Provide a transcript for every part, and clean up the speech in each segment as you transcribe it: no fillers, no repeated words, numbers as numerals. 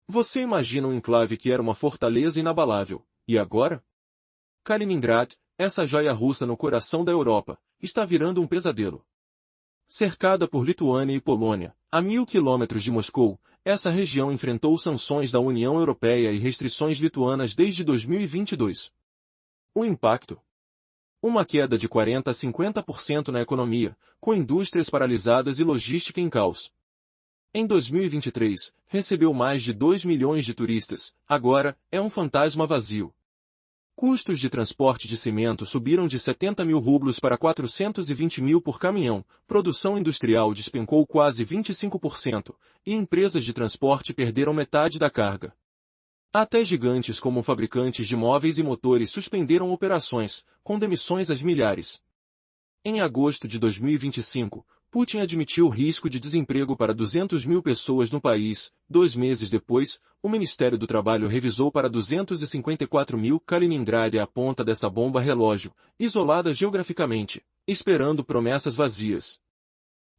Você imagina um enclave que era uma fortaleza inabalável, e agora? Kaliningrad, essa joia russa no coração da Europa, está virando um pesadelo. Cercada por Lituânia e Polônia, a 1.000 quilômetros de Moscou, essa região enfrentou sanções da União Europeia e restrições lituanas desde 2022. O impacto? Uma queda de 40 a 50% na economia, com indústrias paralisadas e logística em caos. Em 2023, recebeu mais de 2 milhões de turistas, agora, é um fantasma vazio. Custos de transporte de cimento subiram de 70 mil rublos para 420 mil por caminhão, produção industrial despencou quase 25%, e empresas de transporte perderam metade da carga. Até gigantes como fabricantes de móveis e motores suspenderam operações, com demissões às milhares. Em agosto de 2025, Putin admitiu o risco de desemprego para 200 mil pessoas no país. 2 meses depois, o Ministério do Trabalho revisou para 254 mil. Kaliningrad é a ponta dessa bomba relógio, isolada geograficamente, esperando promessas vazias.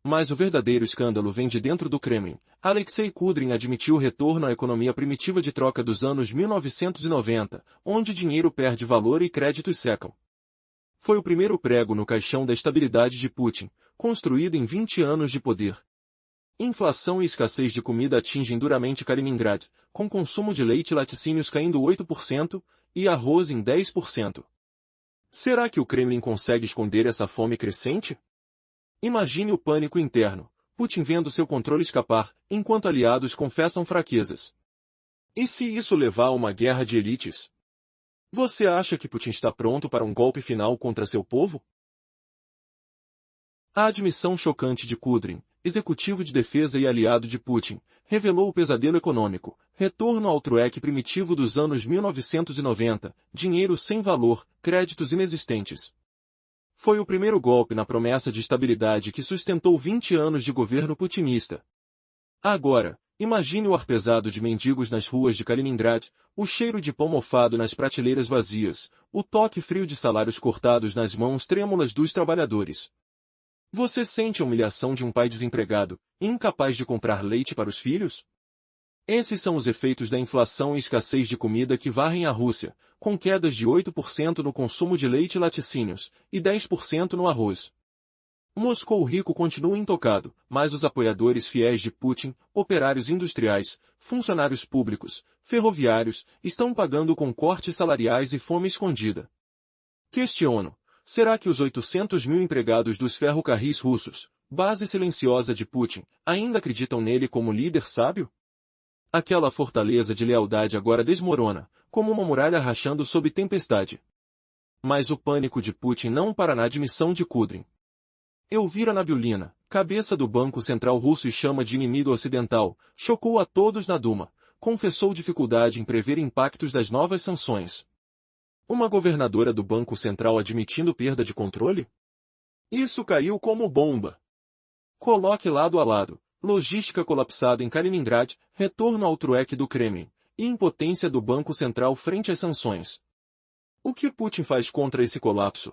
Mas o verdadeiro escândalo vem de dentro do Kremlin. Alexei Kudrin admitiu o retorno à economia primitiva de troca dos anos 1990, onde dinheiro perde valor e créditos secam. Foi o primeiro prego no caixão da estabilidade de Putin, construído em 20 anos de poder. Inflação e escassez de comida atingem duramente Kaliningrad, com consumo de leite e laticínios caindo 8% e arroz em 10%. Será que o Kremlin consegue esconder essa fome crescente? Imagine o pânico interno, Putin vendo seu controle escapar, enquanto aliados confessam fraquezas. E se isso levar a uma guerra de elites? Você acha que Putin está pronto para um golpe final contra seu povo? A admissão chocante de Kudrin, executivo de defesa e aliado de Putin, revelou o pesadelo econômico, retorno ao trueque primitivo dos anos 1990, dinheiro sem valor, créditos inexistentes. Foi o primeiro golpe na promessa de estabilidade que sustentou 20 anos de governo putinista. Agora, imagine o ar pesado de mendigos nas ruas de Kaliningrad, o cheiro de pão mofado nas prateleiras vazias, o toque frio de salários cortados nas mãos trêmulas dos trabalhadores. Você sente a humilhação de um pai desempregado, incapaz de comprar leite para os filhos? Esses são os efeitos da inflação e escassez de comida que varrem a Rússia, com quedas de 8% no consumo de leite e laticínios, e 10% no arroz. Moscou rico continua intocado, mas os apoiadores fiéis de Putin, operários industriais, funcionários públicos, ferroviários, estão pagando com cortes salariais e fome escondida. Questiono. Será que os 800 mil empregados dos ferrocarris russos, base silenciosa de Putin, ainda acreditam nele como líder sábio? Aquela fortaleza de lealdade agora desmorona, como uma muralha rachando sob tempestade. Mas o pânico de Putin não para na admissão de Kudrin. Elvira Nabiulina, cabeça do Banco Central Russo e chama de inimigo ocidental, chocou a todos na Duma, confessou dificuldade em prever impactos das novas sanções. Uma governadora do Banco Central admitindo perda de controle? Isso caiu como bomba. Coloque lado a lado, logística colapsada em Kaliningrad, retorno ao trueque do Kremlin, e impotência do Banco Central frente às sanções. O que Putin faz contra esse colapso?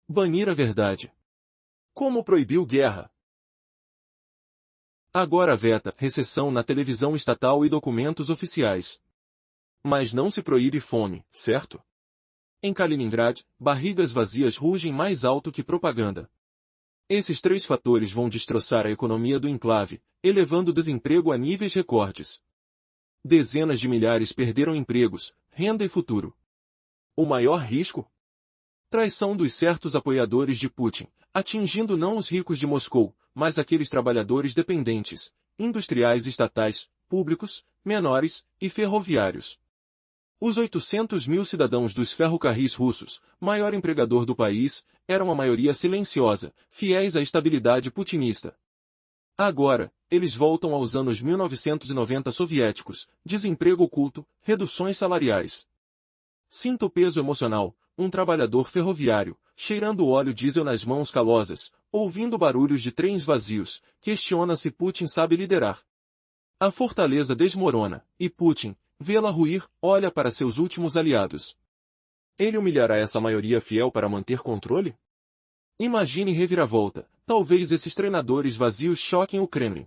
Banir a verdade. Como proibiu guerra? Agora veta recessão na televisão estatal e documentos oficiais. Mas não se proíbe fome, certo? Em Kaliningrad, barrigas vazias rugem mais alto que propaganda. Esses 3 fatores vão destroçar a economia do enclave, elevando o desemprego a níveis recordes. Dezenas de milhares perderam empregos, renda e futuro. O maior risco? Traição dos certos apoiadores de Putin, atingindo não os ricos de Moscou, mas aqueles trabalhadores dependentes, industriais estatais, públicos, menores e ferroviários. Os 800 mil cidadãos dos ferrocarris russos, maior empregador do país, eram a maioria silenciosa, fiéis à estabilidade putinista. Agora, eles voltam aos anos 1990 soviéticos, desemprego oculto, reduções salariais. Sinta o peso emocional, um trabalhador ferroviário, cheirando óleo diesel nas mãos calosas, ouvindo barulhos de trens vazios, questiona se Putin sabe liderar. A fortaleza desmorona, e Putin, vê-la ruir, olha para seus últimos aliados. Ele humilhará essa maioria fiel para manter controle? Imagine reviravolta, talvez esses treinadores vazios choquem o Kremlin.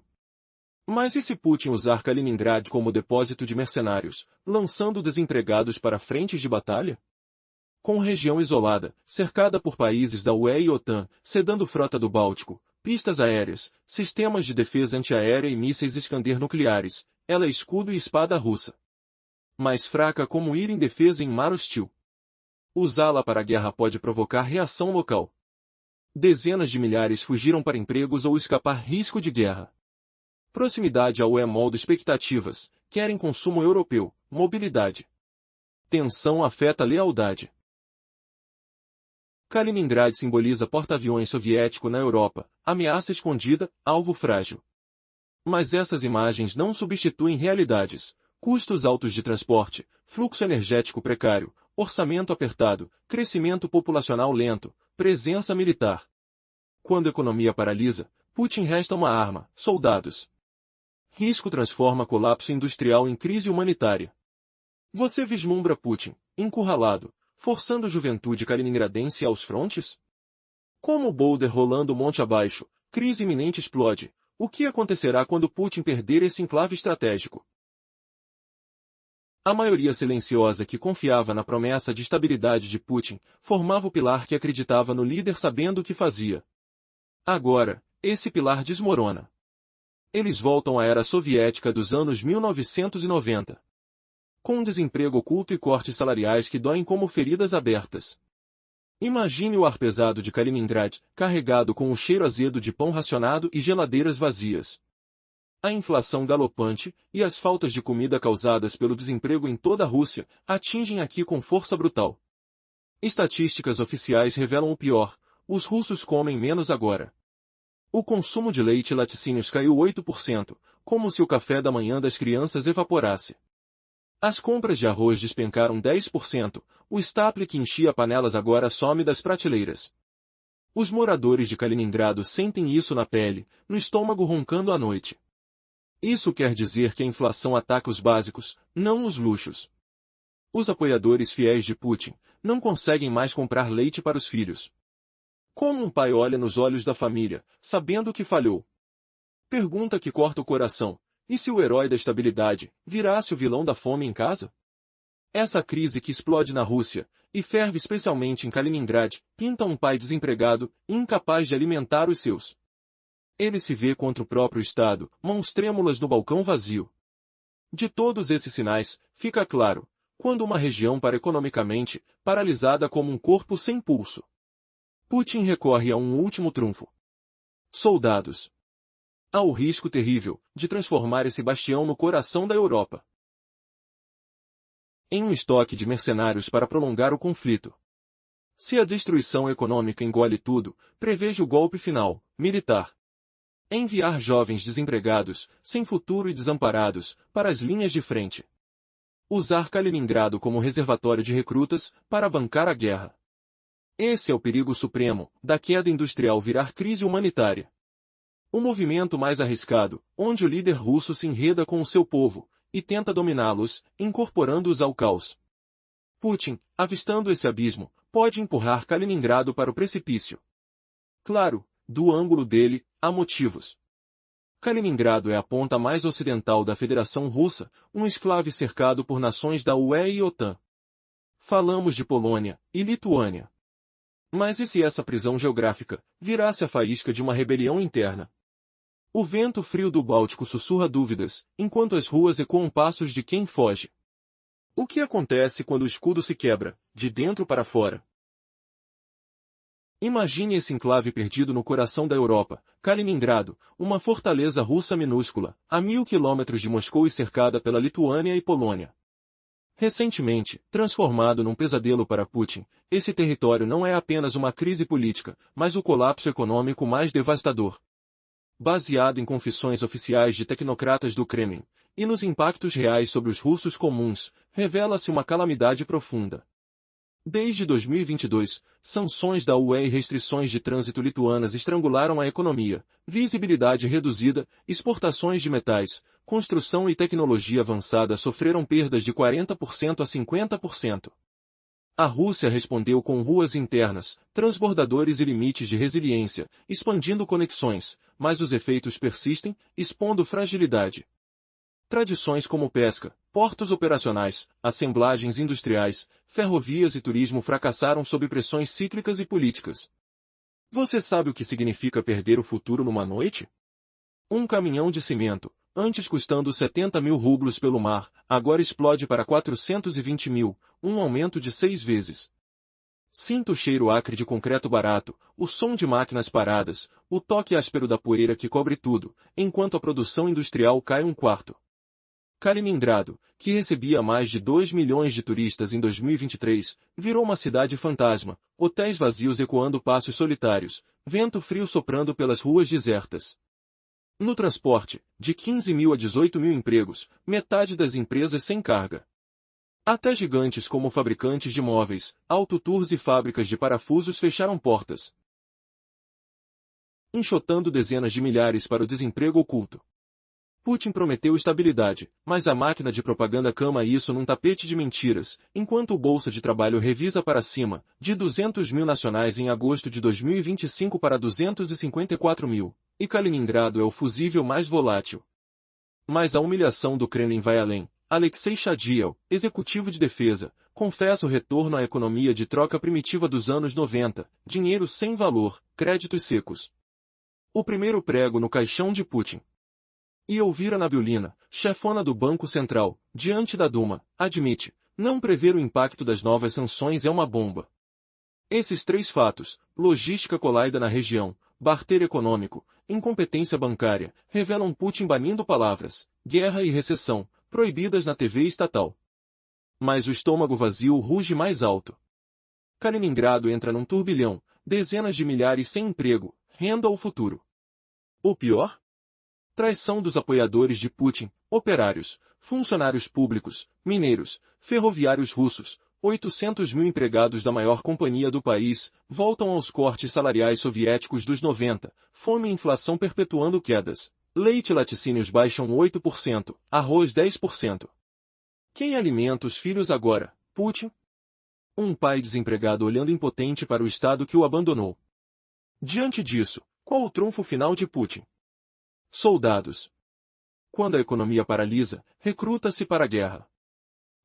Mas e se Putin usar Kaliningrad como depósito de mercenários, lançando desempregados para frentes de batalha? Com região isolada, cercada por países da UE e OTAN, sedando frota do Báltico, pistas aéreas, sistemas de defesa antiaérea e mísseis Iskander nucleares, ela é escudo e espada russa. Mais fraca como ir indefesa em mar hostil. Usá-la para a guerra pode provocar reação local. Dezenas de milhares fugiram para empregos ou escapar risco de guerra. Proximidade ao UE molda expectativas, querem consumo europeu, mobilidade. Tensão afeta lealdade. Kaliningrad simboliza porta-aviões soviético na Europa, ameaça escondida, alvo frágil. Mas essas imagens não substituem realidades. Custos altos de transporte, fluxo energético precário, orçamento apertado, crescimento populacional lento, presença militar. Quando a economia paralisa, Putin resta uma arma, soldados. Risco transforma colapso industrial em crise humanitária. Você vislumbra Putin, encurralado, forçando a juventude kaliningradense aos frontes? Como o boulder rolando monte abaixo, crise iminente explode. O que acontecerá quando Putin perder esse enclave estratégico? A maioria silenciosa que confiava na promessa de estabilidade de Putin formava o pilar que acreditava no líder sabendo o que fazia. Agora, esse pilar desmorona. Eles voltam à era soviética dos anos 1990. Com um desemprego oculto e cortes salariais que doem como feridas abertas. Imagine o ar pesado de Kaliningrad, carregado com o cheiro azedo de pão racionado e geladeiras vazias. A inflação galopante e as faltas de comida causadas pelo desemprego em toda a Rússia atingem aqui com força brutal. Estatísticas oficiais revelam o pior: os russos comem menos agora. O consumo de leite e laticínios caiu 8%, como se o café da manhã das crianças evaporasse. As compras de arroz despencaram 10%, o staple que enchia panelas agora some das prateleiras. Os moradores de Kaliningrado sentem isso na pele, no estômago roncando à noite. Isso quer dizer que a inflação ataca os básicos, não os luxos. Os apoiadores fiéis de Putin não conseguem mais comprar leite para os filhos. Como um pai olha nos olhos da família, sabendo que falhou? Pergunta que corta o coração: e se o herói da estabilidade virasse o vilão da fome em casa? Essa crise que explode na Rússia, e ferve especialmente em Kaliningrad, pinta um pai desempregado, incapaz de alimentar os seus. Ele se vê contra o próprio Estado, mãos trêmulas no balcão vazio. De todos esses sinais, fica claro, quando uma região para economicamente, paralisada como um corpo sem pulso. Putin recorre a um último trunfo. Soldados. Há o risco terrível de transformar esse bastião no coração da Europa em um estoque de mercenários para prolongar o conflito. Se a destruição econômica engole tudo, preveja o golpe final, militar. Enviar jovens desempregados, sem futuro e desamparados, para as linhas de frente. Usar Kaliningrado como reservatório de recrutas, para bancar a guerra. Esse é o perigo supremo, da queda industrial virar crise humanitária. O movimento mais arriscado, onde o líder russo se enreda com o seu povo, e tenta dominá-los, incorporando-os ao caos. Putin, avistando esse abismo, pode empurrar Kaliningrado para o precipício. Claro, do ângulo dele, há motivos. Kaliningrado é a ponta mais ocidental da Federação Russa, um enclave cercado por nações da UE e OTAN. Falamos de Polônia e Lituânia. Mas e se essa prisão geográfica virasse a faísca de uma rebelião interna? O vento frio do Báltico sussurra dúvidas, enquanto as ruas ecoam passos de quem foge. O que acontece quando o escudo se quebra, de dentro para fora? Imagine esse enclave perdido no coração da Europa, Kaliningrado, uma fortaleza russa minúscula, a 1000 quilômetros de Moscou e cercada pela Lituânia e Polônia. Recentemente, transformado num pesadelo para Putin, esse território não é apenas uma crise política, mas o colapso econômico mais devastador. Baseado em confissões oficiais de tecnocratas do Kremlin, e nos impactos reais sobre os russos comuns, revela-se uma calamidade profunda. Desde 2022, sanções da UE e restrições de trânsito lituanas estrangularam a economia, visibilidade reduzida, exportações de metais, construção e tecnologia avançada sofreram perdas de 40% a 50%. A Rússia respondeu com ruas internas, transbordadores e limites de resiliência, expandindo conexões, mas os efeitos persistem, expondo fragilidade. Tradições como pesca, portos operacionais, assemblagens industriais, ferrovias e turismo fracassaram sob pressões cíclicas e políticas. Você sabe o que significa perder o futuro numa noite? Um caminhão de cimento, antes custando 70 mil rublos pelo mar, agora explode para 420 mil, um aumento de 6 vezes. Sinta o cheiro acre de concreto barato, o som de máquinas paradas, o toque áspero da poeira que cobre tudo, enquanto a produção industrial cai um quarto. Kaliningrado, que recebia mais de 2 milhões de turistas em 2023, virou uma cidade fantasma, hotéis vazios ecoando passos solitários, vento frio soprando pelas ruas desertas. No transporte, de 15 mil a 18 mil empregos, metade das empresas sem carga. Até gigantes como fabricantes de móveis, autotours e fábricas de parafusos fecharam portas, enxotando dezenas de milhares para o desemprego oculto. Putin prometeu estabilidade, mas a máquina de propaganda cama isso num tapete de mentiras, enquanto o Bolsa de Trabalho revisa para cima, de 200 mil nacionais em agosto de 2025 para 254 mil, e Kaliningrado é o fusível mais volátil. Mas a humilhação do Kremlin vai além. Alexei Shadiev, executivo de defesa, confessa o retorno à economia de troca primitiva dos anos 90, dinheiro sem valor, créditos secos. O primeiro prego no caixão de Putin. E Elvira Nabiulina, chefona do Banco Central, diante da Duma, admite, não prever o impacto das novas sanções é uma bomba. Esses três fatos, logística colaida na região, barter econômico, incompetência bancária, revelam Putin banindo palavras, guerra e recessão, proibidas na TV estatal. Mas o estômago vazio ruge mais alto. Kaliningrado entra num turbilhão, dezenas de milhares sem emprego, renda ou futuro. O pior? Traição dos apoiadores de Putin, operários, funcionários públicos, mineiros, ferroviários russos, 800 mil empregados da maior companhia do país, voltam aos cortes salariais soviéticos dos 90, fome e inflação perpetuando quedas. Leite e laticínios baixam 8%, arroz 10%. Quem alimenta os filhos agora? Putin? Um pai desempregado olhando impotente para o Estado que o abandonou. Diante disso, qual o trunfo final de Putin? Soldados. Quando a economia paralisa, recruta-se para a guerra.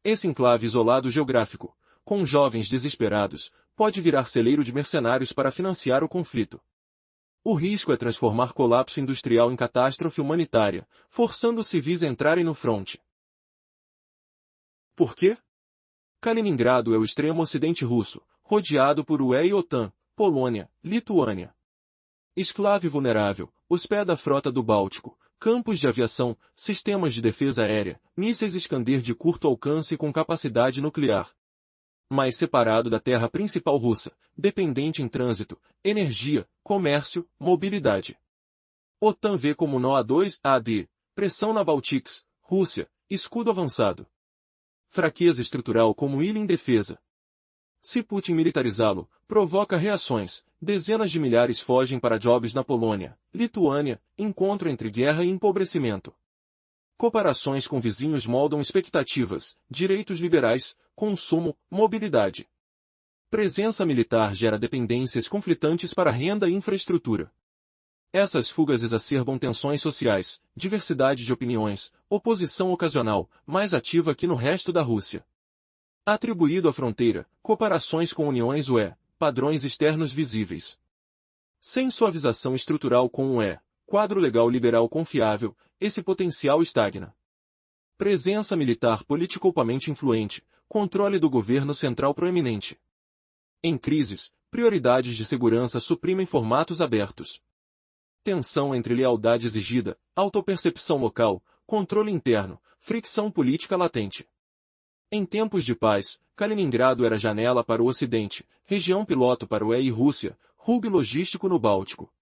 Esse enclave isolado geográfico, com jovens desesperados, pode virar celeiro de mercenários para financiar o conflito. O risco é transformar colapso industrial em catástrofe humanitária, forçando os civis a entrarem no fronte. Por quê? Kaliningrado é o extremo ocidente russo, rodeado por UE e OTAN, Polônia, Lituânia. Esclave vulnerável, hospeda a frota do Báltico, campos de aviação, sistemas de defesa aérea, mísseis Iskander de curto alcance com capacidade nuclear. Mas separado da terra principal russa, dependente em trânsito, energia, comércio, mobilidade. OTAN vê como nó A2-AD, pressão na Baltics, Rússia, escudo avançado. Fraqueza estrutural como ilha indefesa. Se Putin militarizá-lo, provoca reações, dezenas de milhares fogem para jobs na Polônia, Lituânia, encontro entre guerra e empobrecimento. Cooperações com vizinhos moldam expectativas, direitos liberais, consumo, mobilidade. Presença militar gera dependências conflitantes para renda e infraestrutura. Essas fugas exacerbam tensões sociais, diversidade de opiniões, oposição ocasional, mais ativa que no resto da Rússia. Atribuído à fronteira, cooperações com uniões UE, padrões externos visíveis. Sem suavização estrutural com UE, quadro legal liberal confiável, esse potencial estagna. Presença militar politicopamente influente, controle do governo central proeminente. Em crises, prioridades de segurança suprimem formatos abertos. Tensão entre lealdade exigida, autopercepção local, controle interno, fricção política latente. Em tempos de paz, Kaliningrado era janela para o Ocidente, região piloto para o UE e Rússia, hub logístico no Báltico.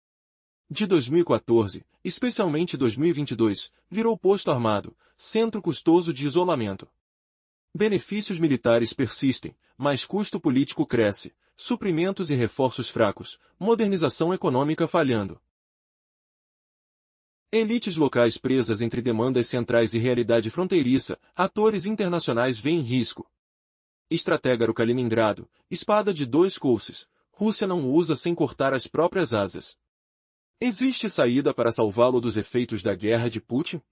De 2014, especialmente 2022, virou posto armado, centro custoso de isolamento. Benefícios militares persistem, mas custo político cresce, suprimentos e reforços fracos, modernização econômica falhando. Elites locais presas entre demandas centrais e realidade fronteiriça, atores internacionais veem risco. Estratégaro Kaliningrado, espada de dois couces, Rússia não o usa sem cortar as próprias asas. Existe saída para salvá-lo dos efeitos da guerra de Putin?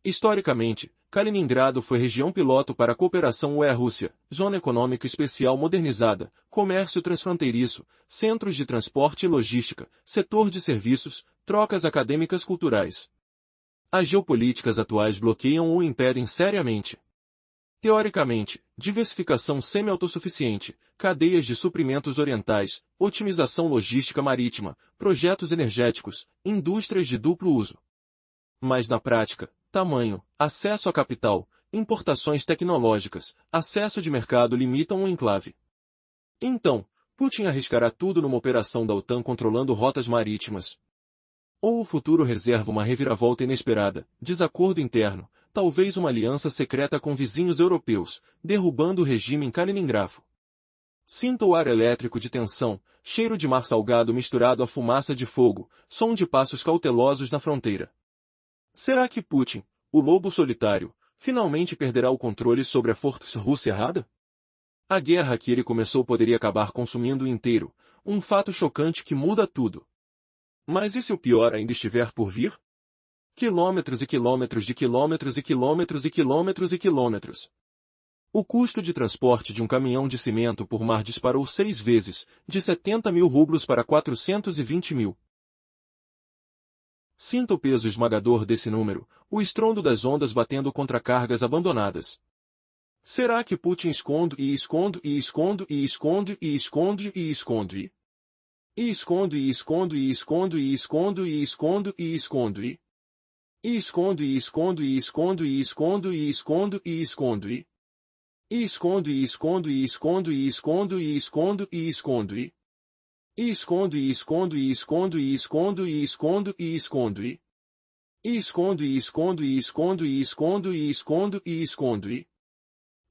Historicamente, Kaliningrado foi região piloto para a cooperação UE-Rússia, zona econômica especial modernizada, comércio transfronteiriço, centros de transporte e logística, setor de serviços, trocas acadêmicas culturais. As geopolíticas atuais bloqueiam ou impedem seriamente. Teoricamente, diversificação semi-autossuficiente, cadeias de suprimentos orientais, otimização logística marítima, projetos energéticos, indústrias de duplo uso. Mas na prática, tamanho, acesso a capital, importações tecnológicas, acesso de mercado limitam o enclave. Então, Putin arriscará tudo numa operação da OTAN controlando rotas marítimas. Ou o futuro reserva uma reviravolta inesperada, desacordo interno, talvez uma aliança secreta com vizinhos europeus, derrubando o regime em Kaliningrado. Sinta o ar elétrico de tensão, cheiro de mar salgado misturado a fumaça de fogo, som de passos cautelosos na fronteira. Será que Putin, o lobo solitário, finalmente perderá o controle sobre a força russa errada? A guerra que ele começou poderia acabar consumindo-o inteiro, um fato chocante que muda tudo. Mas e se o pior ainda estiver por vir? Quilômetros e quilômetros de quilômetros e quilômetros e quilômetros e quilômetros. O custo de transporte de um caminhão de cimento por mar disparou 6 vezes, de 70 mil rublos para 420 mil. Sinta o peso esmagador desse número, o estrondo das ondas batendo contra cargas abandonadas. Será que Putin esconde e esconde e esconde e esconde e esconde e esconde? E esconde e esconde e esconde e esconde e esconde e esconde. E esconde e esconde e esconde e esconde e esconde e esconde. E esconde e esconde e esconde e esconde e esconde e esconde. E esconde e esconde e esconde e esconde e esconde e esconde. E esconde e esconde e esconde e esconde e esconde e esconde.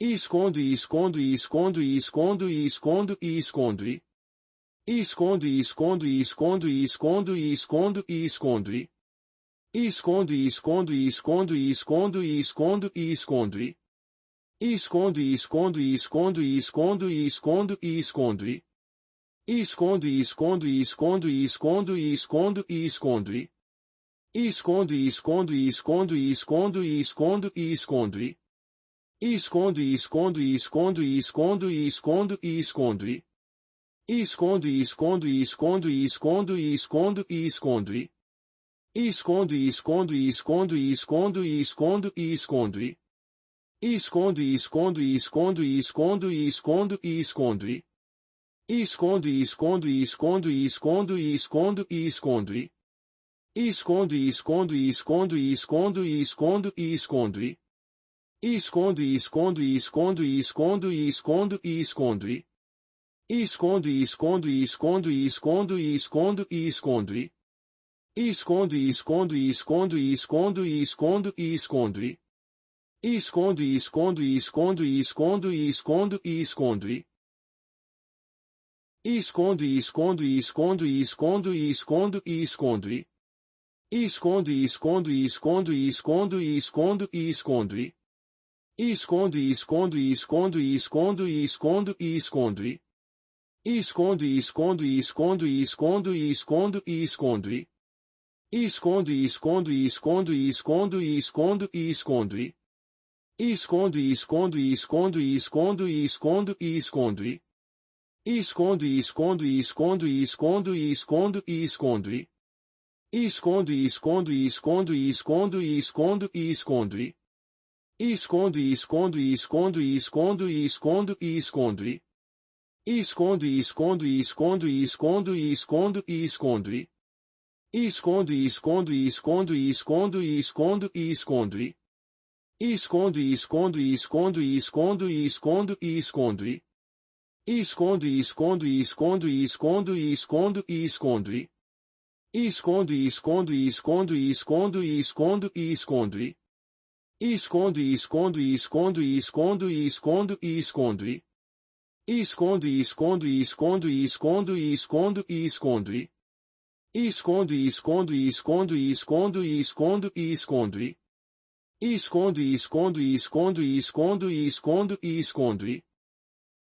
E esconde e esconde e esconde e esconde e esconde e esconde. E esconde e esconde e esconde e esconde e esconde e esconde. E esconde e esconde e esconde e esconde e esconde e esconde. E esconde e esconde e esconde e esconde e esconde e esconde. E esconde e esconde e esconde e esconde e esconde e esconde. E esconde e esconde e esconde e esconde e esconde e esconde. E esconde e esconde e esconde e esconde e esconde e esconde. E esconde e esconde e esconde e esconde e esconde e esconde. E esconde e esconde e esconde e esconde e esconde e esconde. E esconde e esconde e esconde e esconde e esconde e esconde. E esconde e esconde e esconde e esconde e esconde e esconde. E esconde e esconde e esconde e esconde e esconde e esconde. E esconde e esconde e esconde e esconde e esconde e esconde. E esconde e esconde e esconde e esconde e esconde e esconde. E esconde e esconde e esconde e esconde e esconde e esconde. E esconde e esconde e esconde e esconde e esconde e esconde. E esconde e esconde e esconde e esconde e esconde e esconde. E esconde e esconde e esconde e esconde e esconde e esconde. E esconde e esconde e esconde e esconde e esconde e esconde. E esconde e esconde e esconde e esconde e esconde e esconde. E esconde e esconde e esconde e esconde e esconde e esconde. E esconde e esconde e esconde e esconde e esconde e esconde. E esconde e esconde e esconde e esconde e esconde e esconde. E esconde e esconde e esconde e esconde e esconde e esconde. E esconde e esconde e esconde e esconde e esconde e esconde. E esconde e esconde e esconde e esconde e esconde e esconde. E esconde e esconde e esconde e esconde e esconde e esconde. E esconde e esconde e esconde e esconde e esconde e esconde. E esconde e esconde e esconde e esconde e esconde e esconde. E esconde e esconde e esconde e esconde e esconde e esconde. E esconde e esconde e esconde e esconde e esconde e esconde. E esconde e esconde e esconde e esconde e esconde e esconde. E esconde e esconde e esconde e esconde e esconde e esconde. E esconde e esconde e esconde e esconde e esconde e esconde.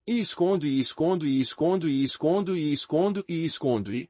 E esconde e esconde e esconde e esconde e esconde e esconde.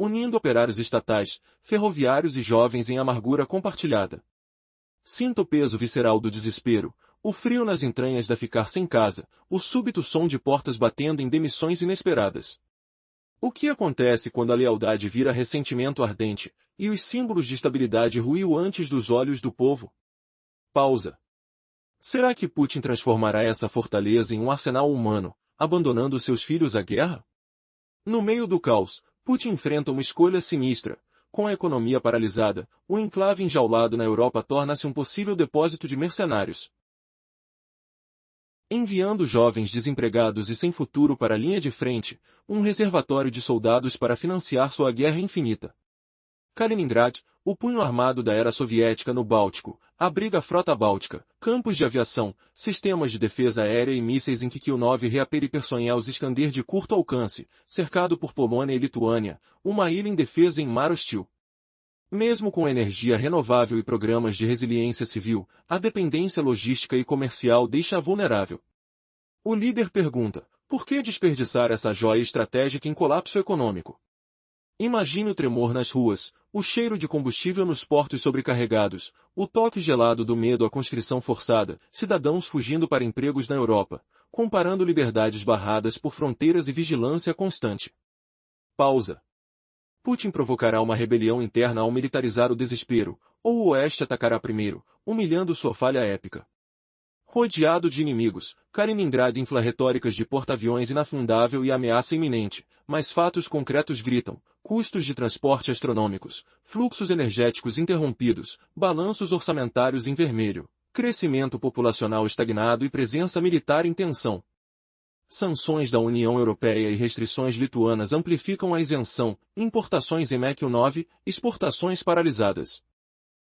unindo operários estatais, ferroviários e jovens em amargura compartilhada. Sinta o peso visceral do desespero, o frio nas entranhas da ficar sem casa, o súbito som de portas batendo em demissões inesperadas. O que acontece quando a lealdade vira ressentimento ardente, e os símbolos de estabilidade ruem antes dos olhos do povo? Pausa. Será que Putin transformará essa fortaleza em um arsenal humano, abandonando seus filhos à guerra? No meio do caos, Putin enfrenta uma escolha sinistra. Com a economia paralisada, o enclave enjaulado na Europa torna-se um possível depósito de mercenários. Enviando jovens desempregados e sem futuro para a linha de frente, um reservatório de soldados para financiar sua guerra infinita. Kaliningrad, o punho armado da era soviética no Báltico, abriga a frota báltica, campos de aviação, sistemas de defesa aérea e mísseis em Kikil-9 Reaper-Hypersonial Iskander de curto alcance, cercado por Polônia e Lituânia, uma ilha indefesa em mar hostil. Mesmo com energia renovável e programas de resiliência civil, a dependência logística e comercial deixa-a vulnerável. O líder pergunta, por que desperdiçar essa joia estratégica em colapso econômico? Imagine o tremor nas ruas, o cheiro de combustível nos portos sobrecarregados, o toque gelado do medo à conscrição forçada, cidadãos fugindo para empregos na Europa, comparando liberdades barradas por fronteiras e vigilância constante. Pausa. Putin provocará uma rebelião interna ao militarizar o desespero, ou o Oeste atacará primeiro, humilhando sua falha épica. Rodeado de inimigos, Kaliningrad infla retóricas de porta-aviões inafundável e ameaça iminente, mas fatos concretos gritam, custos de transporte astronômicos, fluxos energéticos interrompidos, balanços orçamentários em vermelho, crescimento populacional estagnado e presença militar em tensão. Sanções da União Europeia e restrições lituanas amplificam a isenção, importações em MEC-9, exportações paralisadas.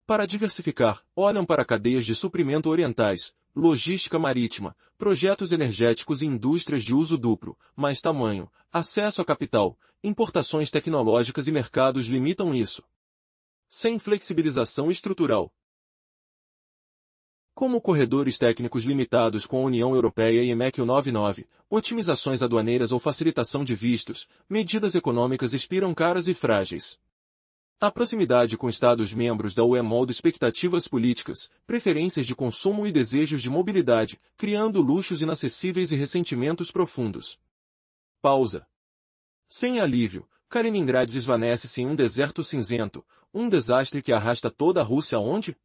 Para diversificar, olham para cadeias de suprimento orientais, logística marítima, projetos energéticos e indústrias de uso duplo, mais tamanho, acesso a capital, importações tecnológicas e mercados limitam isso. Sem flexibilização estrutural. Como corredores técnicos limitados com a União Europeia e MEC 99, otimizações aduaneiras ou facilitação de vistos, medidas econômicas expiram caras e frágeis. A proximidade com Estados-membros da UE molda expectativas políticas, preferências de consumo e desejos de mobilidade, criando luxos inacessíveis e ressentimentos profundos. Pausa. Sem alívio, Kaliningrad desvanece-se em um deserto cinzento, um desastre que arrasta toda a Rússia aonde?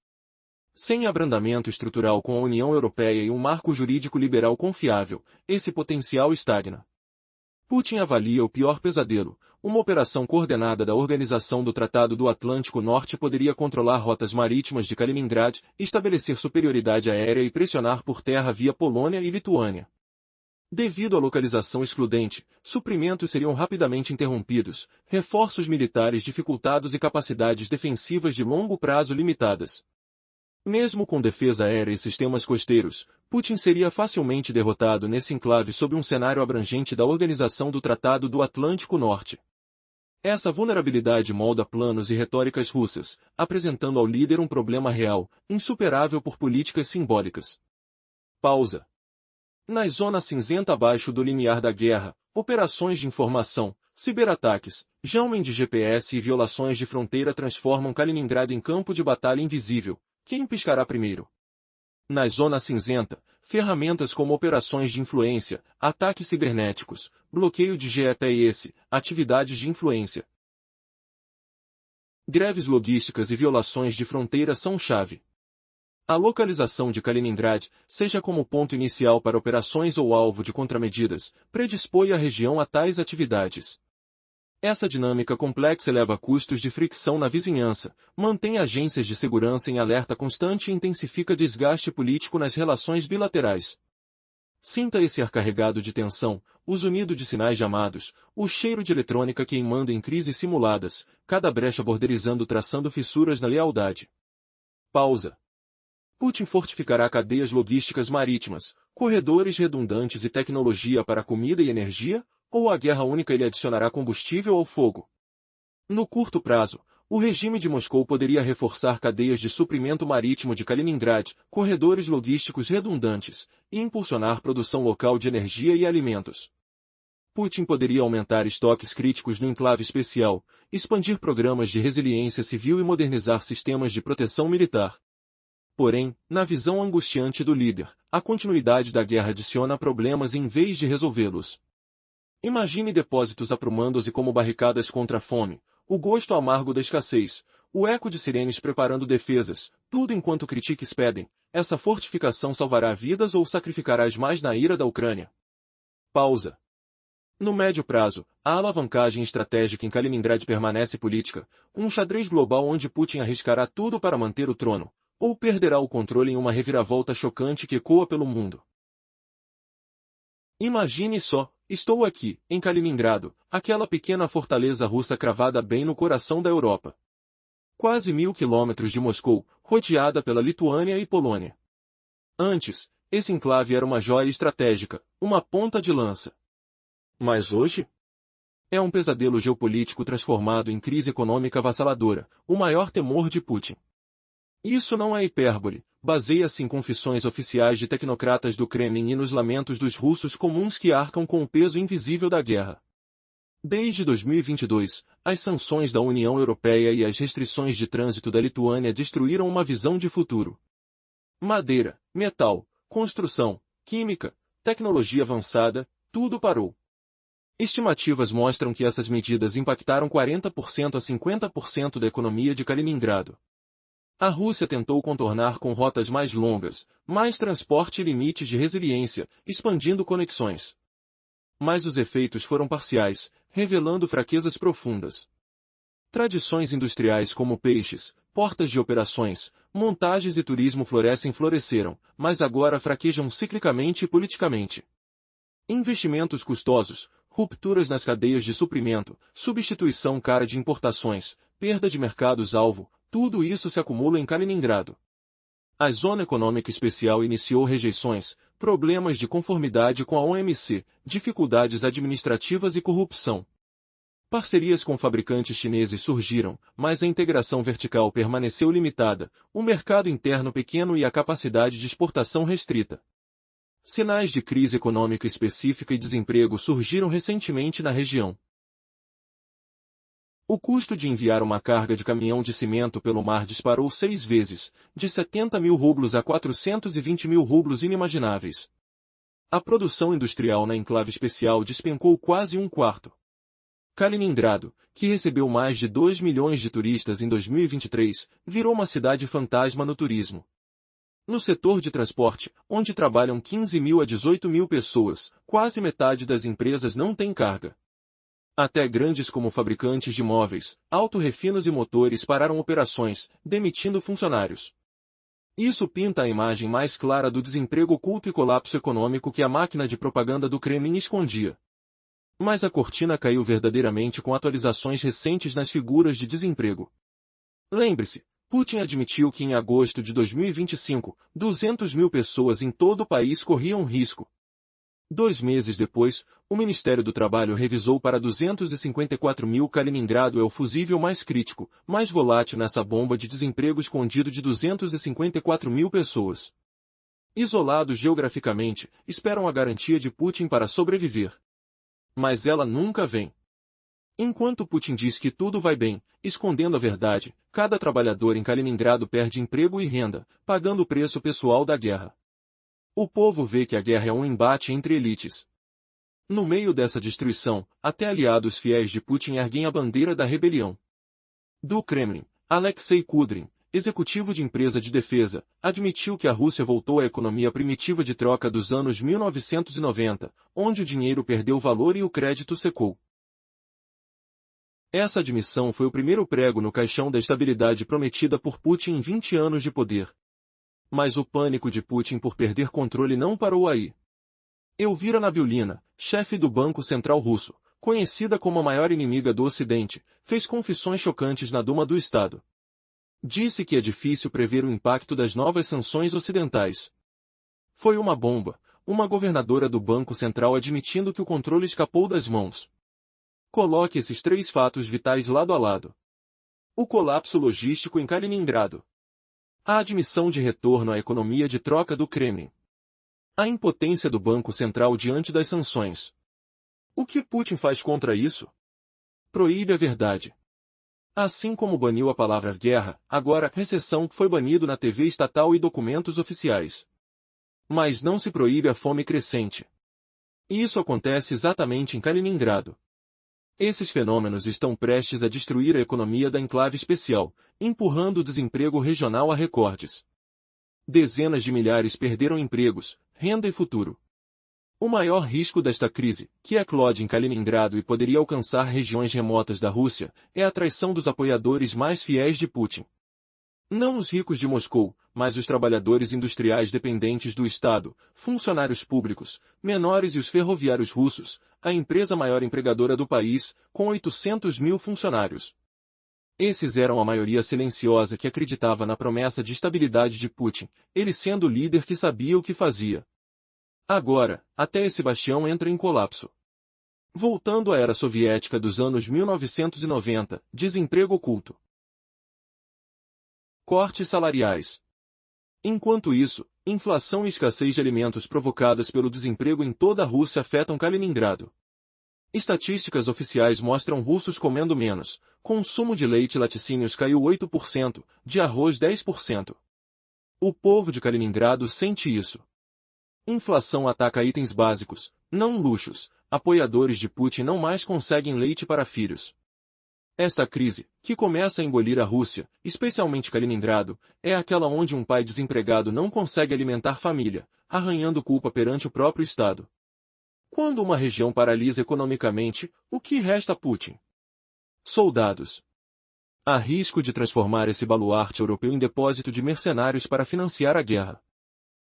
Sem abrandamento estrutural com a União Europeia e um marco jurídico liberal confiável, esse potencial estagna. Putin avalia o pior pesadelo. Uma operação coordenada da Organização do Tratado do Atlântico Norte poderia controlar rotas marítimas de Kaliningrad, estabelecer superioridade aérea e pressionar por terra via Polônia e Lituânia. Devido à localização excludente, suprimentos seriam rapidamente interrompidos, reforços militares dificultados e capacidades defensivas de longo prazo limitadas. Mesmo com defesa aérea e sistemas costeiros, Putin seria facilmente derrotado nesse enclave sob um cenário abrangente da Organização do Tratado do Atlântico Norte. Essa vulnerabilidade molda planos e retóricas russas, apresentando ao líder um problema real, insuperável por políticas simbólicas. Pausa. Na zona cinzenta abaixo do limiar da guerra, operações de informação, ciberataques, jamming de GPS e violações de fronteira transformam Kaliningrad em campo de batalha invisível. Quem piscará primeiro? Na zona cinzenta, ferramentas como operações de influência, ataques cibernéticos, bloqueio de GPS, atividades de influência, greves logísticas e violações de fronteira são chave. A localização de Kaliningrad, seja como ponto inicial para operações ou alvo de contramedidas, predispõe a região a tais atividades. Essa dinâmica complexa eleva custos de fricção na vizinhança, mantém agências de segurança em alerta constante e intensifica desgaste político nas relações bilaterais. Sinta esse ar carregado de tensão, o zunido de sinais chamados, o cheiro de eletrônica queimando em crises simuladas, cada brecha borderizando traçando fissuras na lealdade. Pausa. Putin fortificará cadeias logísticas marítimas, corredores redundantes e tecnologia para comida e energia? Ou a guerra única lhe adicionará combustível ao fogo? No curto prazo, o regime de Moscou poderia reforçar cadeias de suprimento marítimo de Kaliningrad, corredores logísticos redundantes, e impulsionar produção local de energia e alimentos. Putin poderia aumentar estoques críticos no enclave especial, expandir programas de resiliência civil e modernizar sistemas de proteção militar. Porém, na visão angustiante do líder, a continuidade da guerra adiciona problemas em vez de resolvê-los. Imagine depósitos aprumando-se como barricadas contra a fome, o gosto amargo da escassez, o eco de sirenes preparando defesas, tudo enquanto critiques pedem, essa fortificação salvará vidas ou sacrificarás mais na ira da Ucrânia? Pausa. No médio prazo, a alavancagem estratégica em Kaliningrad permanece política, um xadrez global onde Putin arriscará tudo para manter o trono, ou perderá o controle em uma reviravolta chocante que ecoa pelo mundo. Imagine só, estou aqui, em Kaliningrado, aquela pequena fortaleza russa cravada bem no coração da Europa. Quase 1000 quilômetros de Moscou, rodeada pela Lituânia e Polônia. Antes, esse enclave era uma joia estratégica, uma ponta de lança. Mas hoje? É um pesadelo geopolítico transformado em crise econômica avassaladora, o maior temor de Putin. Isso não é hipérbole, baseia-se em confissões oficiais de tecnocratas do Kremlin e nos lamentos dos russos comuns que arcam com o peso invisível da guerra. Desde 2022, as sanções da União Europeia e as restrições de trânsito da Lituânia destruíram uma visão de futuro. Madeira, metal, construção, química, tecnologia avançada, tudo parou. Estimativas mostram que essas medidas impactaram 40% a 50% da economia de Kaliningrado. A Rússia tentou contornar com rotas mais longas, mais transporte e limites de resiliência, expandindo conexões. Mas os efeitos foram parciais, revelando fraquezas profundas. Tradições industriais como peixes, portas de operações, montagens e turismo floresceram, mas agora fraquejam ciclicamente e politicamente. Investimentos custosos, rupturas nas cadeias de suprimento, substituição cara de importações, perda de mercados-alvo, tudo isso se acumula em Kaliningrado. A Zona Econômica Especial iniciou rejeições, problemas de conformidade com a OMC, dificuldades administrativas e corrupção. Parcerias com fabricantes chineses surgiram, mas a integração vertical permaneceu limitada, o mercado interno pequeno e a capacidade de exportação restrita. Sinais de crise econômica específica e desemprego surgiram recentemente na região. O custo de enviar uma carga de caminhão de cimento pelo mar disparou 6 vezes, de 70 mil rublos a 420 mil rublos inimagináveis. A produção industrial na enclave especial despencou quase um quarto. Kaliningrado, que recebeu mais de 2 milhões de turistas em 2023, virou uma cidade fantasma no turismo. No setor de transporte, onde trabalham 15 mil a 18 mil pessoas, quase metade das empresas não tem carga. Até grandes como fabricantes de móveis, autorrefinos e motores pararam operações, demitindo funcionários. Isso pinta a imagem mais clara do desemprego oculto e colapso econômico que a máquina de propaganda do Kremlin escondia. Mas a cortina caiu verdadeiramente com atualizações recentes nas figuras de desemprego. Lembre-se, Putin admitiu que em agosto de 2025, 200 mil pessoas em todo o país corriam risco. 2 meses depois, o Ministério do Trabalho revisou para 254 mil. Kaliningrado é o fusível mais crítico, mais volátil nessa bomba de desemprego escondido de 254 mil pessoas. Isolados geograficamente, esperam a garantia de Putin para sobreviver. Mas ela nunca vem. Enquanto Putin diz que tudo vai bem, escondendo a verdade, cada trabalhador em Kaliningrado perde emprego e renda, pagando o preço pessoal da guerra. O povo vê que a guerra é um embate entre elites. No meio dessa destruição, até aliados fiéis de Putin erguem a bandeira da rebelião. Do Kremlin, Alexei Kudrin, executivo de empresa de defesa, admitiu que a Rússia voltou à economia primitiva de troca dos anos 1990, onde o dinheiro perdeu valor e o crédito secou. Essa admissão foi o primeiro prego no caixão da estabilidade prometida por Putin em 20 anos de poder. Mas o pânico de Putin por perder controle não parou aí. Elvira Nabiulina, chefe do Banco Central Russo, conhecida como a maior inimiga do Ocidente, fez confissões chocantes na Duma do Estado. Disse que é difícil prever o impacto das novas sanções ocidentais. Foi uma bomba, uma governadora do Banco Central admitindo que o controle escapou das mãos. Coloque esses 3 fatos vitais lado a lado. O colapso logístico em Kaliningrado. A admissão de retorno à economia de troca do Kremlin. A impotência do Banco Central diante das sanções. O que Putin faz contra isso? Proíbe a verdade. Assim como baniu a palavra guerra, agora recessão foi banido na TV estatal e documentos oficiais. Mas não se proíbe a fome crescente. E isso acontece exatamente em Kaliningrado. Esses fenômenos estão prestes a destruir a economia da enclave especial, empurrando o desemprego regional a recordes. Dezenas de milhares perderam empregos, renda e futuro. O maior risco desta crise, que eclode em Kaliningrado e poderia alcançar regiões remotas da Rússia, é a traição dos apoiadores mais fiéis de Putin. Não os ricos de Moscou, mas os trabalhadores industriais dependentes do Estado, funcionários públicos, menores e os ferroviários russos, a empresa maior empregadora do país, com 800 mil funcionários. Esses eram a maioria silenciosa que acreditava na promessa de estabilidade de Putin, ele sendo o líder que sabia o que fazia. Agora, até esse bastião entra em colapso. Voltando à era soviética dos anos 1990, desemprego oculto. Cortes salariais. Enquanto isso, inflação e escassez de alimentos provocadas pelo desemprego em toda a Rússia afetam Kaliningrado. Estatísticas oficiais mostram russos comendo menos, consumo de leite e laticínios caiu 8%, de arroz 10%. O povo de Kaliningrado sente isso. Inflação ataca itens básicos, não luxos, apoiadores de Putin não mais conseguem leite para filhos. Esta crise, que começa a engolir a Rússia, especialmente Kaliningrado, é aquela onde um pai desempregado não consegue alimentar família, arranhando culpa perante o próprio Estado. Quando uma região paralisa economicamente, o que resta a Putin? Soldados. Há risco de transformar esse baluarte europeu em depósito de mercenários para financiar a guerra.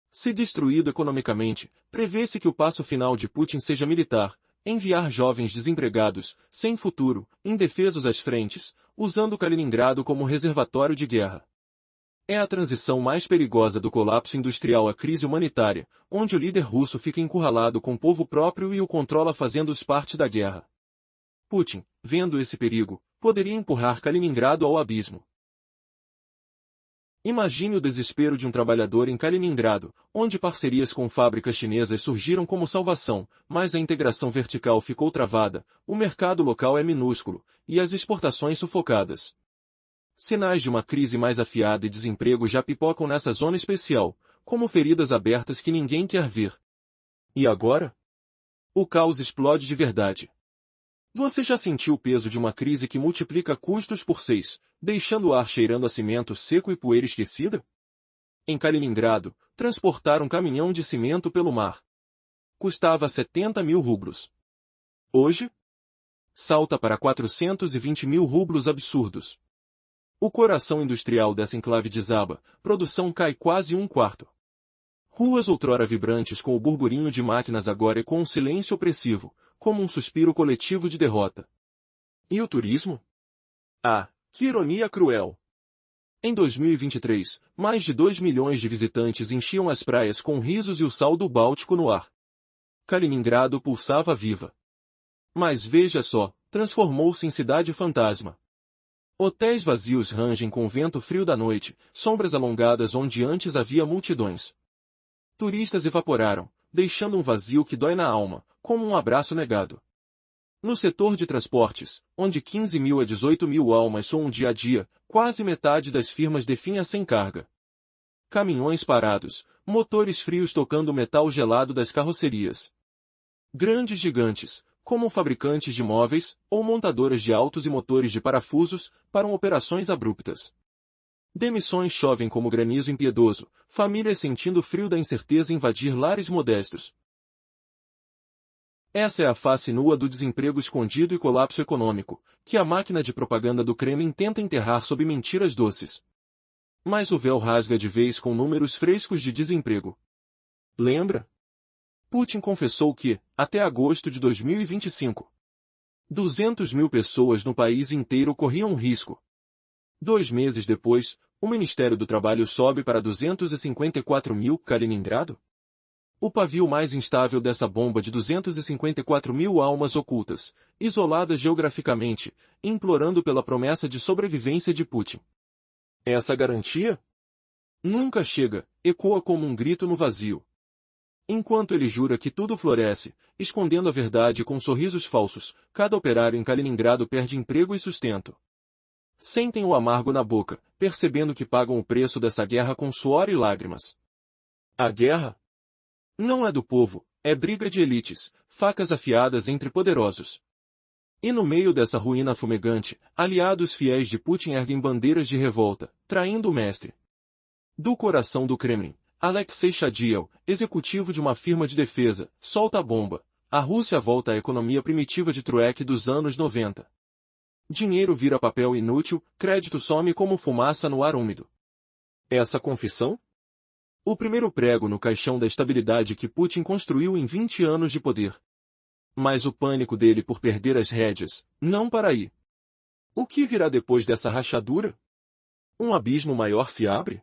Se destruído economicamente, prevê-se que o passo final de Putin seja militar, enviar jovens desempregados, sem futuro, indefesos às frentes, usando Kaliningrado como reservatório de guerra. É a transição mais perigosa do colapso industrial à crise humanitária, onde o líder russo fica encurralado com o povo próprio e o controla fazendo-os parte da guerra. Putin, vendo esse perigo, poderia empurrar Kaliningrado ao abismo. Imagine o desespero de um trabalhador em Kaliningrado, onde parcerias com fábricas chinesas surgiram como salvação, mas a integração vertical ficou travada, o mercado local é minúsculo, e as exportações sufocadas. Sinais de uma crise mais afiada e desemprego já pipocam nessa zona especial, como feridas abertas que ninguém quer ver. E agora? O caos explode de verdade. Você já sentiu o peso de uma crise que multiplica custos por 6, deixando o ar cheirando a cimento seco e poeira esquecida? Em Kaliningrado, transportar um caminhão de cimento pelo mar custava 70 mil rublos. Hoje? Salta para 420 mil rublos absurdos. O coração industrial dessa enclave desaba, produção cai quase um quarto. Ruas outrora vibrantes com o burburinho de máquinas agora com um silêncio opressivo, como um suspiro coletivo de derrota. E o turismo? Ah, que ironia cruel! Em 2023, mais de 2 milhões de visitantes enchiam as praias com risos e o sal do Báltico no ar. Kaliningrado pulsava viva. Mas veja só, transformou-se em cidade fantasma. Hotéis vazios rangem com o vento frio da noite, sombras alongadas onde antes havia multidões. Turistas evaporaram, deixando um vazio que dói na alma, como um abraço negado. No setor de transportes, onde 15 mil a 18 mil almas soam dia a dia, quase metade das firmas definha sem carga. Caminhões parados, motores frios tocando o metal gelado das carrocerias. Grandes gigantes, como fabricantes de móveis, ou montadoras de autos e motores de parafusos, param operações abruptas. Demissões chovem como granizo impiedoso, famílias sentindo o frio da incerteza invadir lares modestos. Essa é a face nua do desemprego escondido e colapso econômico, que a máquina de propaganda do Kremlin tenta enterrar sob mentiras doces. Mas o véu rasga de vez com números frescos de desemprego. Lembra? Putin confessou que, até agosto de 2025, 200 mil pessoas no país inteiro corriam risco. 2 meses depois, o Ministério do Trabalho sobe para 254 mil. Kaliningrado? O pavio mais instável dessa bomba de 254 mil almas ocultas, isoladas geograficamente, implorando pela promessa de sobrevivência de Putin. Essa garantia? Nunca chega, ecoa como um grito no vazio. Enquanto ele jura que tudo floresce, escondendo a verdade com sorrisos falsos, cada operário em Kaliningrado perde emprego e sustento. Sentem o amargo na boca, percebendo que pagam o preço dessa guerra com suor e lágrimas. A guerra não é do povo, é briga de elites, facas afiadas entre poderosos. E no meio dessa ruína fumegante, aliados fiéis de Putin erguem bandeiras de revolta, traindo o mestre. Do coração do Kremlin, Alexei Shadiev, executivo de uma firma de defesa, solta a bomba. A Rússia volta à economia primitiva de trueque dos anos 90. Dinheiro vira papel inútil, crédito some como fumaça no ar úmido. Essa confissão? O primeiro prego no caixão da estabilidade que Putin construiu em 20 anos de poder. Mas o pânico dele por perder as rédeas, não para aí. O que virá depois dessa rachadura? Um abismo maior se abre?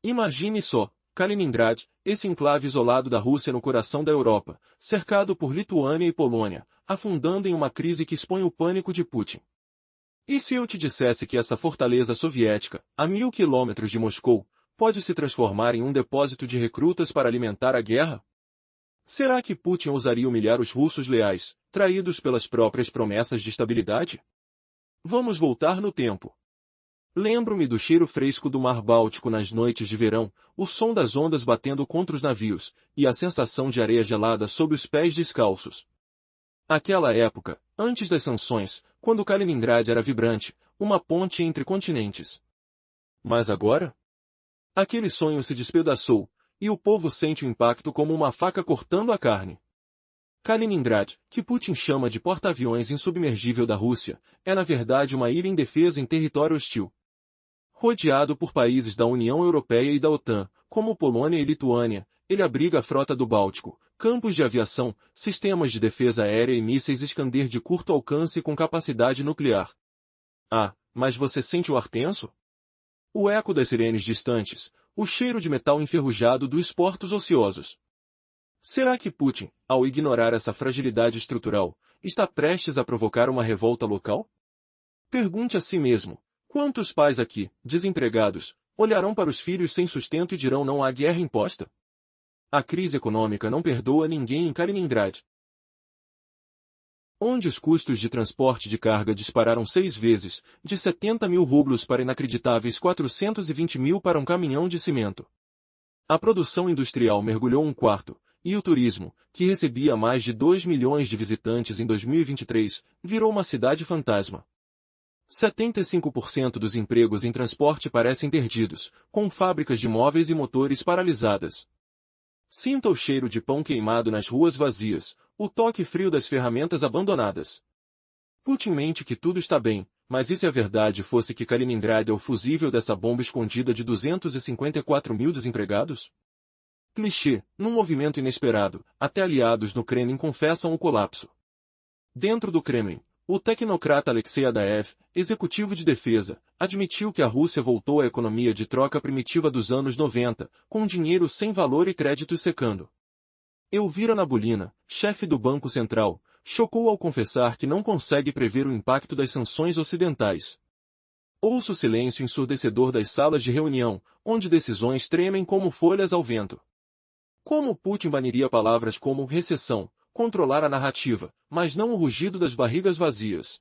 Imagine só, Kaliningrad, esse enclave isolado da Rússia no coração da Europa, cercado por Lituânia e Polônia, afundando em uma crise que expõe o pânico de Putin. E se eu te dissesse que essa fortaleza soviética, a 1000 quilômetros de Moscou, pode se transformar em um depósito de recrutas para alimentar a guerra? Será que Putin ousaria humilhar os russos leais, traídos pelas próprias promessas de estabilidade? Vamos voltar no tempo. Lembro-me do cheiro fresco do mar Báltico nas noites de verão, o som das ondas batendo contra os navios, e a sensação de areia gelada sob os pés descalços. Aquela época, antes das sanções, quando Kaliningrad era vibrante, uma ponte entre continentes. Mas agora? Aquele sonho se despedaçou, e o povo sente o impacto como uma faca cortando a carne. Kaliningrad, que Putin chama de porta-aviões insubmergível da Rússia, é na verdade uma ilha indefesa em território hostil. Rodeado por países da União Europeia e da OTAN, como Polônia e Lituânia, ele abriga a frota do Báltico, campos de aviação, sistemas de defesa aérea e mísseis Iskander de curto alcance com capacidade nuclear. Ah, mas você sente o ar tenso? O eco das sirenes distantes, o cheiro de metal enferrujado dos portos ociosos. Será que Putin, ao ignorar essa fragilidade estrutural, está prestes a provocar uma revolta local? Pergunte a si mesmo, quantos pais aqui, desempregados, olharão para os filhos sem sustento e dirão não há guerra imposta? A crise econômica não perdoa ninguém em Kaliningrad, onde os custos de transporte de carga dispararam 6 vezes, de 70 mil rublos para inacreditáveis 420 mil para um caminhão de cimento. A produção industrial mergulhou um quarto, e o turismo, que recebia mais de 2 milhões de visitantes em 2023, virou uma cidade fantasma. 75% dos empregos em transporte parecem perdidos, com fábricas de móveis e motores paralisadas. Sinta o cheiro de pão queimado nas ruas vazias, o toque frio das ferramentas abandonadas. Putin mente que tudo está bem, mas e se a verdade fosse que Kaliningrad é o fusível dessa bomba escondida de 254 mil desempregados? Clichê, num movimento inesperado, até aliados no Kremlin confessam o colapso. Dentro do Kremlin, o tecnocrata Alexei Adaev, executivo de defesa, admitiu que a Rússia voltou à economia de troca primitiva dos anos 90, com dinheiro sem valor e créditos secando. Elvira Nabolina, chefe do Banco Central, chocou ao confessar que não consegue prever o impacto das sanções ocidentais. Ouça o silêncio ensurdecedor das salas de reunião, onde decisões tremem como folhas ao vento. Como Putin baniria palavras como recessão, controlar a narrativa, mas não o rugido das barrigas vazias?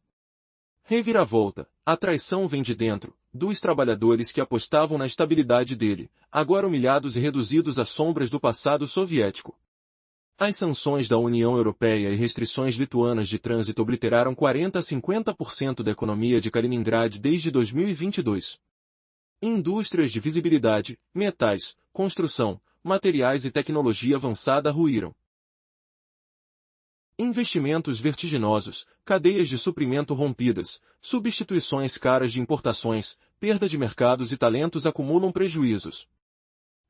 Reviravolta, a traição vem de dentro, dos trabalhadores que apostavam na estabilidade dele, agora humilhados e reduzidos às sombras do passado soviético. As sanções da União Europeia e restrições lituanas de trânsito obliteraram 40 a 50% da economia de Kaliningrad desde 2022. Indústrias de visibilidade, metais, construção, materiais e tecnologia avançada ruíram. Investimentos vertiginosos, cadeias de suprimento rompidas, substituições caras de importações, perda de mercados e talentos acumulam prejuízos.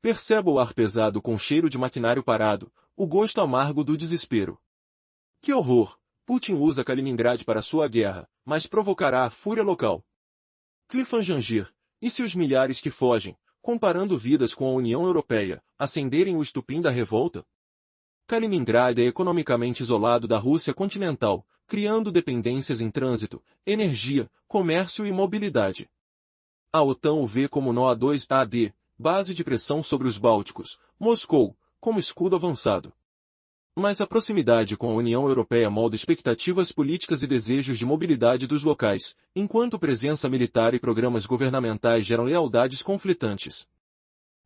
Perceba o ar pesado com cheiro de maquinário parado, o gosto amargo do desespero. Que horror! Putin usa Kaliningrad para sua guerra, mas provocará a fúria local. Cliffhanger. E se os milhares que fogem, comparando vidas com a União Europeia, acenderem o estupim da revolta? Kaliningrad é economicamente isolado da Rússia continental, criando dependências em trânsito, energia, comércio e mobilidade. A OTAN o vê como nó a 2 AD, base de pressão sobre os Bálticos, Moscou, como escudo avançado. Mas a proximidade com a União Europeia molda expectativas políticas e desejos de mobilidade dos locais, enquanto presença militar e programas governamentais geram lealdades conflitantes.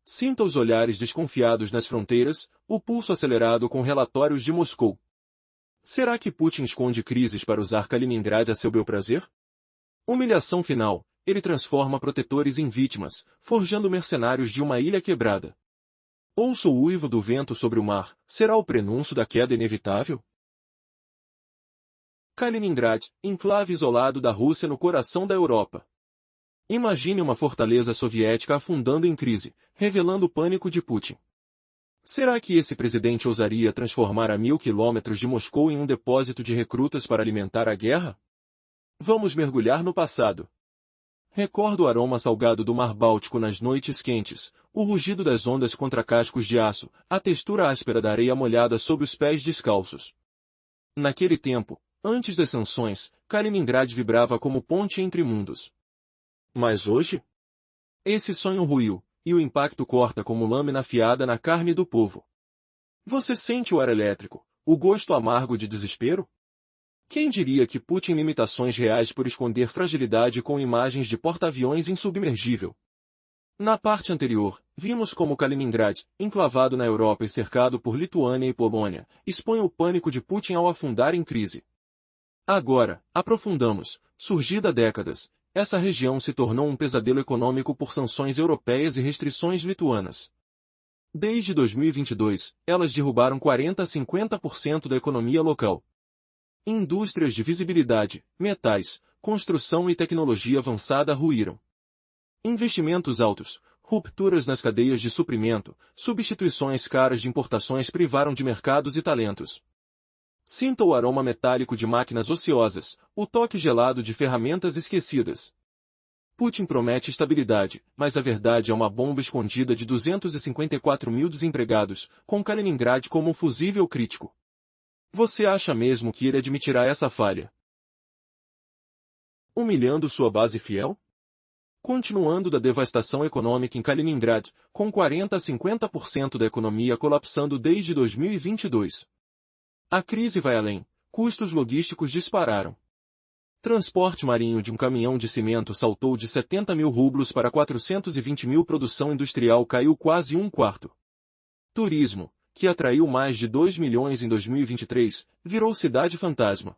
Sinta os olhares desconfiados nas fronteiras, o pulso acelerado com relatórios de Moscou. Será que Putin esconde crises para usar Kaliningrad a seu bel prazer? Humilhação final, ele transforma protetores em vítimas, forjando mercenários de uma ilha quebrada. Ouça o uivo do vento sobre o mar, será o prenúncio da queda inevitável? Kaliningrad, enclave isolado da Rússia no coração da Europa. Imagine uma fortaleza soviética afundando em crise, revelando o pânico de Putin. Será que esse presidente ousaria transformar a 1000 quilômetros de Moscou em um depósito de recrutas para alimentar a guerra? Vamos mergulhar no passado. Recordo o aroma salgado do mar Báltico nas noites quentes, o rugido das ondas contra cascos de aço, a textura áspera da areia molhada sob os pés descalços. Naquele tempo, antes das sanções, Kaliningrad vibrava como ponte entre mundos. Mas hoje? Esse sonho ruiu, e o impacto corta como lâmina afiada na carne do povo. Você sente o ar elétrico, o gosto amargo de desespero? Quem diria que Putin limitações reais por esconder fragilidade com imagens de porta-aviões insubmergível? Na parte anterior, vimos como Kaliningrad, enclavado na Europa e cercado por Lituânia e Polônia, expõe o pânico de Putin ao afundar em crise. Agora, aprofundamos, surgida há décadas, essa região se tornou um pesadelo econômico por sanções europeias e restrições lituanas. Desde 2022, elas derrubaram 40 a 50% da economia local. Indústrias de visibilidade, metais, construção e tecnologia avançada ruíram. Investimentos altos, rupturas nas cadeias de suprimento, substituições caras de importações privaram de mercados e talentos. Sinta o aroma metálico de máquinas ociosas, o toque gelado de ferramentas esquecidas. Putin promete estabilidade, mas a verdade é uma bomba escondida de 254 mil desempregados, com Kaliningrad como um fusível crítico. Você acha mesmo que ele admitirá essa falha? Humilhando sua base fiel? Continuando da devastação econômica em Kaliningrad, com 40 a 50% da economia colapsando desde 2022. A crise vai além, custos logísticos dispararam. Transporte marinho de um caminhão de cimento saltou de 70 mil rublos para 420 mil, produção industrial caiu quase um quarto. Turismo, que atraiu mais de 2 milhões em 2023, virou cidade fantasma.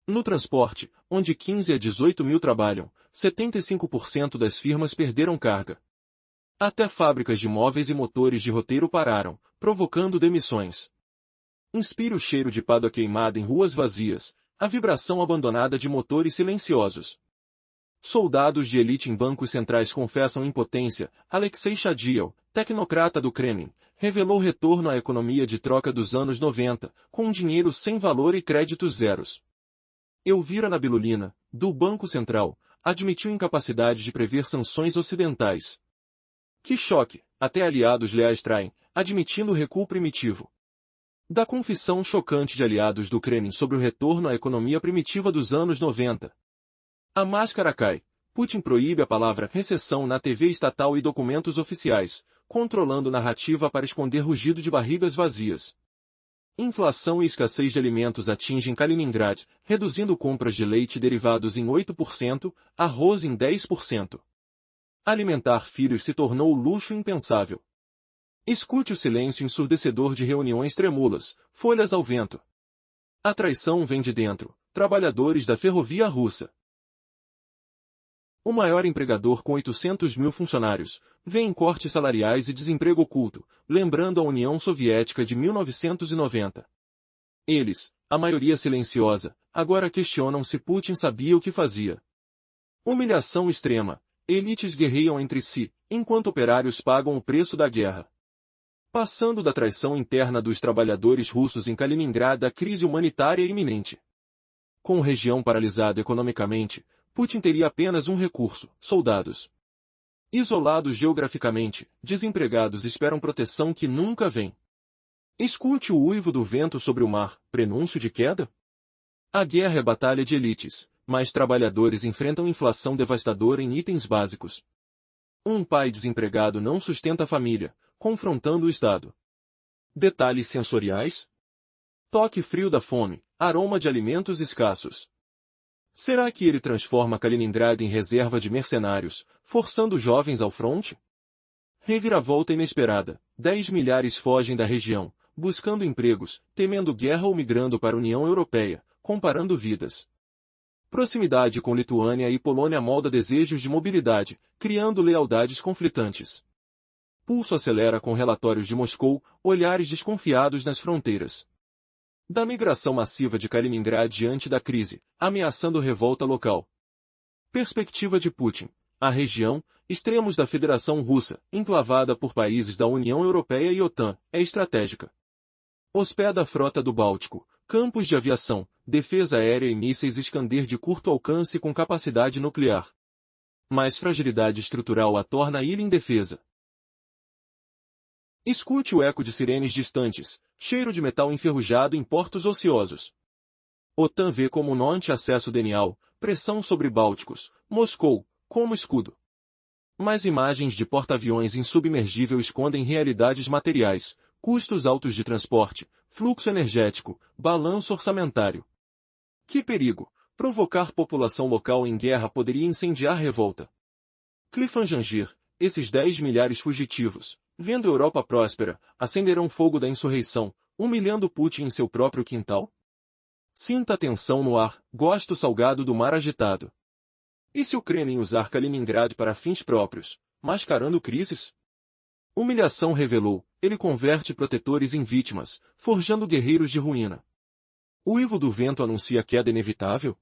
No transporte, onde 15 a 18 mil trabalham, 75% das firmas perderam carga. Até fábricas de móveis e motores de roteiro pararam, provocando demissões. Inspire o cheiro de pádua queimada em ruas vazias, a vibração abandonada de motores silenciosos. Soldados de elite em bancos centrais confessam impotência. Alexei Shadil, tecnocrata do Kremlin, revelou retorno à economia de troca dos anos 90, com dinheiro sem valor e créditos zeros. Elvira Nabiulina, do Banco Central, admitiu incapacidade de prever sanções ocidentais. Que choque, até aliados leais traem, admitindo o recuo primitivo. Da confissão chocante de aliados do Kremlin sobre o retorno à economia primitiva dos anos 90. A máscara cai. Putin proíbe a palavra recessão na TV estatal e documentos oficiais, controlando narrativa para esconder rugido de barrigas vazias. Inflação e escassez de alimentos atingem Kaliningrad, reduzindo compras de leite e derivados em 8%, arroz em 10%. Alimentar filhos se tornou luxo impensável. Escute o silêncio ensurdecedor de reuniões trêmulas, folhas ao vento. A traição vem de dentro, trabalhadores da ferrovia russa. O maior empregador com 800 mil funcionários, vê em cortes salariais e desemprego oculto, lembrando a União Soviética de 1990. Eles, a maioria silenciosa, agora questionam se Putin sabia o que fazia. Humilhação extrema. Elites guerreiam entre si, enquanto operários pagam o preço da guerra. Passando da traição interna dos trabalhadores russos em Kaliningrad à crise humanitária iminente. Com a região paralisada economicamente, Putin teria apenas um recurso: soldados. Isolados geograficamente, desempregados esperam proteção que nunca vem. Escute o uivo do vento sobre o mar, prenúncio de queda? A guerra é batalha de elites, mas trabalhadores enfrentam inflação devastadora em itens básicos. Um pai desempregado não sustenta a família, confrontando o Estado. Detalhes sensoriais? Toque frio da fome, aroma de alimentos escassos. Será que ele transforma Kaliningrad em reserva de mercenários, forçando jovens ao fronte? Reviravolta inesperada. 10 milhares fogem da região, buscando empregos, temendo guerra ou migrando para a União Europeia, comparando vidas. Proximidade com Lituânia e Polônia molda desejos de mobilidade, criando lealdades conflitantes. Pulso acelera com relatórios de Moscou, olhares desconfiados nas fronteiras. Da migração massiva de Kaliningrad diante da crise, ameaçando revolta local. Perspectiva de Putin. A região, extremos da Federação Russa, enclavada por países da União Europeia e OTAN, é estratégica. Hospeda a frota do Báltico, campos de aviação, defesa aérea e mísseis Iskander de curto alcance com capacidade nuclear. Mas fragilidade estrutural a torna a ilha indefesa. Escute o eco de sirenes distantes, cheiro de metal enferrujado em portos ociosos. OTAN vê como nó anti-acesso denial, pressão sobre Bálticos, Moscou, como escudo. Mas imagens de porta-aviões insubmergível escondem realidades materiais, custos altos de transporte, fluxo energético, balanço orçamentário. Que perigo! Provocar população local em guerra poderia incendiar revolta. Cliffhanger, esses 10 milhares fugitivos, vendo Europa próspera, acenderão fogo da insurreição, humilhando Putin em seu próprio quintal? Sinta a tensão no ar, gosto salgado do mar agitado. E se o Kremlin usar Kaliningrad para fins próprios, mascarando crises? Humilhação revelou, ele converte protetores em vítimas, forjando guerreiros de ruína. O uivo do vento anuncia queda inevitável?